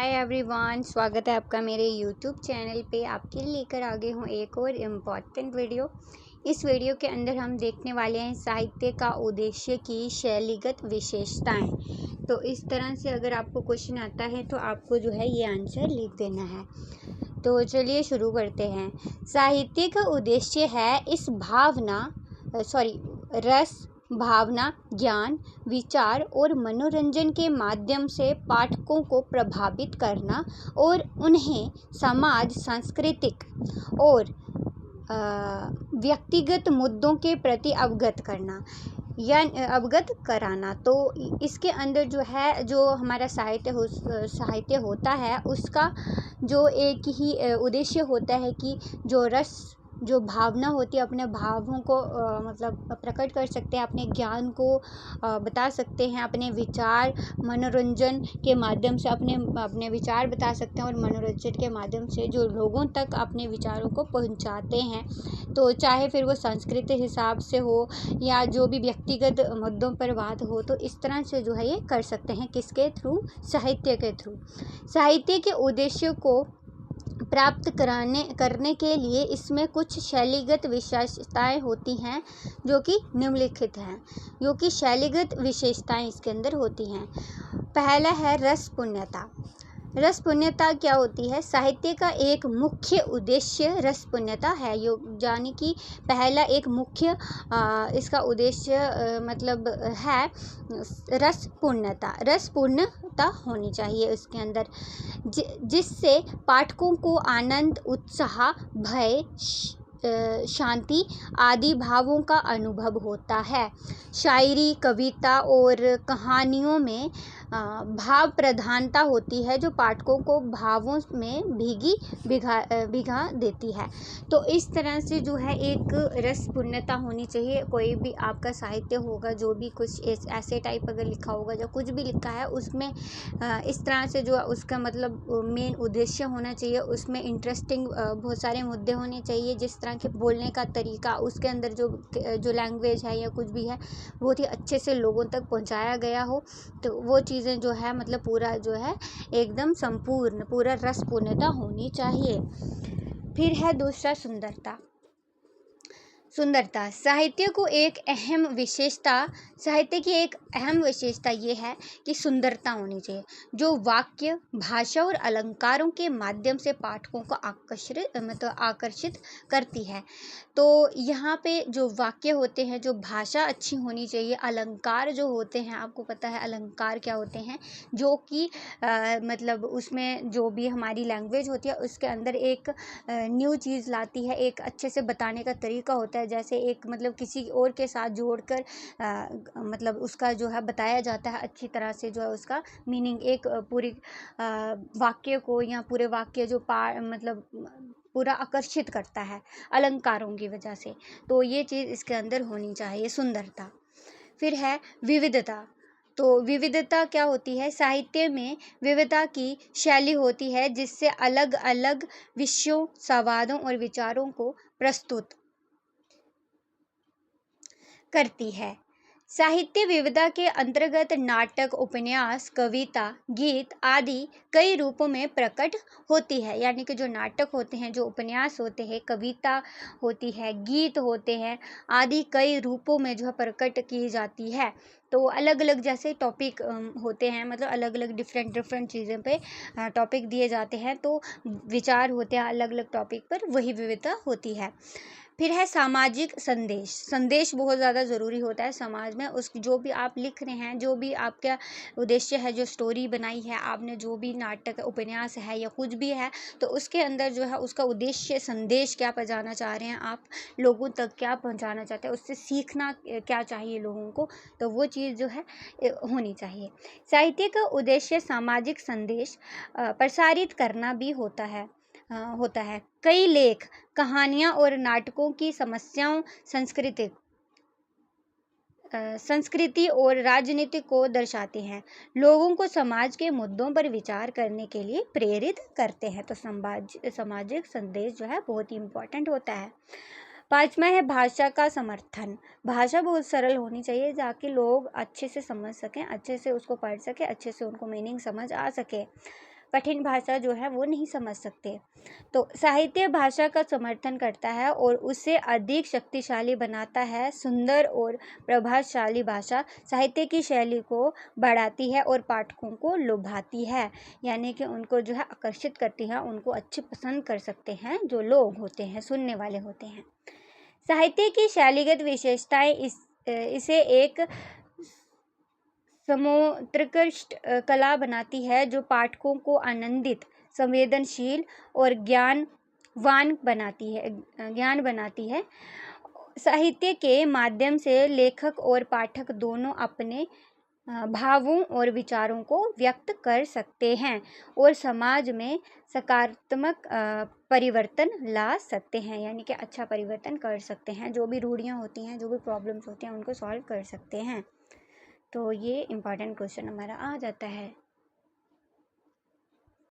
Hi everyone, स्वागत है आपका मेरे यूट्यूब चैनल पे। आपके लिए लेकर आ गई हूँ एक और इम्पॉर्टेंट वीडियो। इस वीडियो के अंदर हम देखने वाले हैं साहित्य का उद्देश्य की शैलीगत विशेषताएं। तो इस तरह से अगर आपको क्वेश्चन आता है तो आपको जो है ये आंसर लिख देना है। तो चलिए शुरू करते हैं। साहित्य का उद्देश्य है इस रस, भावना, ज्ञान, विचार और मनोरंजन के माध्यम से पाठकों को प्रभावित करना और उन्हें समाज, सांस्कृतिक और व्यक्तिगत मुद्दों के प्रति अवगत करना या अवगत कराना। तो इसके अंदर जो है, जो हमारा साहित्य होता है, उसका जो एक ही उद्देश्य होता है कि जो रस, जो भावना होती है, अपने भावों को मतलब प्रकट कर सकते हैं, अपने ज्ञान को बता सकते हैं, अपने विचार मनोरंजन के माध्यम से अपने विचार बता सकते हैं और मनोरंजन के माध्यम से जो लोगों तक अपने विचारों को पहुंचाते हैं। तो चाहे फिर वो सांस्कृतिक हिसाब से हो या जो भी व्यक्तिगत मुद्दों पर बात हो, तो इस तरह से जो है ये कर सकते हैं। किसके थ्रू? साहित्य के थ्रू। साहित्य के उद्देश्य को प्राप्त करने के लिए इसमें कुछ शैलीगत विशेषताएं होती हैं जो कि निम्नलिखित हैं। जो कि शैलीगत विशेषताएं इसके अंदर होती हैं। पहला है रसपूर्णता। रसपूर्णता क्या होती है? साहित्य का एक मुख्य उद्देश्य रसपूर्णता है। यानी कि पहला एक मुख्य इसका उद्देश्य मतलब है रसपूर्णता होनी चाहिए इसके अंदर, जिससे पाठकों को आनंद, उत्साह, भय, शांति आदि भावों का अनुभव होता है। शायरी, कविता और कहानियों में भाव प्रधानता होती है जो पाठकों को भावों में भिगा देती है। तो इस तरह से जो है एक रसपूर्णता होनी चाहिए। कोई भी आपका साहित्य होगा, जो भी कुछ ऐसे टाइप अगर लिखा होगा, जो कुछ भी लिखा है उसमें इस तरह से जो उसका मतलब मेन उद्देश्य होना चाहिए। उसमें इंटरेस्टिंग बहुत सारे मुद्दे होने चाहिए। जिस तरह के बोलने का तरीका, उसके अंदर जो लैंग्वेज है या कुछ भी है, बहुत ही अच्छे से लोगों तक पहुंचाया गया हो। तो वो चीज़ें जो है मतलब पूरा जो है एकदम संपूर्ण, पूरा रसपूर्णता होनी चाहिए। फिर है दूसरा सुंदरता। साहित्य की एक अहम विशेषता ये है कि सुंदरता होनी चाहिए, जो वाक्य, भाषा और अलंकारों के माध्यम से पाठकों को आकर्षित करती है। तो यहाँ पे जो वाक्य होते हैं, जो भाषा अच्छी होनी चाहिए, अलंकार जो होते हैं, आपको पता है अलंकार क्या होते हैं, जो कि मतलब उसमें जो भी हमारी लैंग्वेज होती है उसके अंदर एक न्यू चीज़ लाती है, एक अच्छे से बताने का तरीका होता है। जैसे एक मतलब किसी और के साथ जोड़कर मतलब उसका जो है बताया जाता है अच्छी तरह से, जो है उसका मीनिंग एक पूरी वाक्य को या पूरे वाक्य जो मतलब पूरा आकर्षित करता है अलंकारों की वजह से। तो ये चीज़ इसके अंदर होनी चाहिए, सुंदरता। फिर है विविधता। तो विविधता क्या होती है? साहित्य में विविधता की शैली होती है जिससे अलग अलग विषयों, संवादों और विचारों को प्रस्तुत करती है। साहित्य विविधता के अंतर्गत नाटक, उपन्यास, कविता, गीत आदि कई रूपों में प्रकट होती है। यानी कि जो नाटक होते हैं, जो उपन्यास होते हैं, कविता होती है, गीत होते हैं आदि कई रूपों में जो है प्रकट की जाती है। तो अलग अलग जैसे टॉपिक होते हैं, मतलब अलग अलग डिफरेंट चीज़ों पे टॉपिक दिए जाते हैं, तो विचार होते हैं अलग अलग टॉपिक पर, वही विविधता होती है। फिर है सामाजिक संदेश बहुत ज़्यादा ज़रूरी होता है समाज में। उस जो भी आप लिख रहे हैं, जो भी आपका उद्देश्य है, जो स्टोरी बनाई है आपने, जो भी नाटक, उपन्यास है या कुछ भी है, तो उसके अंदर जो है उसका उद्देश्य, संदेश क्या पहुंचाना चाह रहे हैं आप, लोगों तक क्या पहुंचाना चाहते हैं, उससे सीखना क्या चाहिए लोगों को, तो वो चीज़ जो है होनी चाहिए। साहित्य का उद्देश्य सामाजिक संदेश प्रसारित करना भी होता है। कई लेख, कहानियां और नाटकों की समस्याओं, संस्कृति और राजनीति को दर्शाते हैं, लोगों को समाज के मुद्दों पर विचार करने के लिए प्रेरित करते हैं। तो सामाजिक संदेश जो है बहुत ही इम्पोर्टेंट होता है। पांचवा है भाषा का समर्थन। भाषा बहुत सरल होनी चाहिए ताकि लोग अच्छे से समझ सकें, अच्छे से उसको पढ़ सकें, अच्छे से उनको मीनिंग समझ आ सके। कठिन भाषा जो है वो नहीं समझ सकते। तो साहित्य भाषा का समर्थन करता है और उसे अधिक शक्तिशाली बनाता है। सुंदर और प्रभावशाली भाषा साहित्य की शैली को बढ़ाती है और पाठकों को लुभाती है, यानी कि उनको जो है आकर्षित करती है, उनको अच्छे पसंद कर सकते हैं जो लोग होते हैं, सुनने वाले होते हैं। साहित्य की शैलीगत विशेषताएं इसे एक समुत्कृष्ट कला बनाती है जो पाठकों को आनंदित, संवेदनशील और ज्ञान बनाती है। साहित्य के माध्यम से लेखक और पाठक दोनों अपने भावों और विचारों को व्यक्त कर सकते हैं और समाज में सकारात्मक परिवर्तन ला सकते हैं, यानी कि अच्छा परिवर्तन कर सकते हैं। जो भी रूढ़ियाँ होती हैं, जो भी प्रॉब्लम्स होती हैं, उनको सॉल्व कर सकते हैं। तो ये इम्पॉर्टेंट क्वेश्चन हमारा आ जाता है।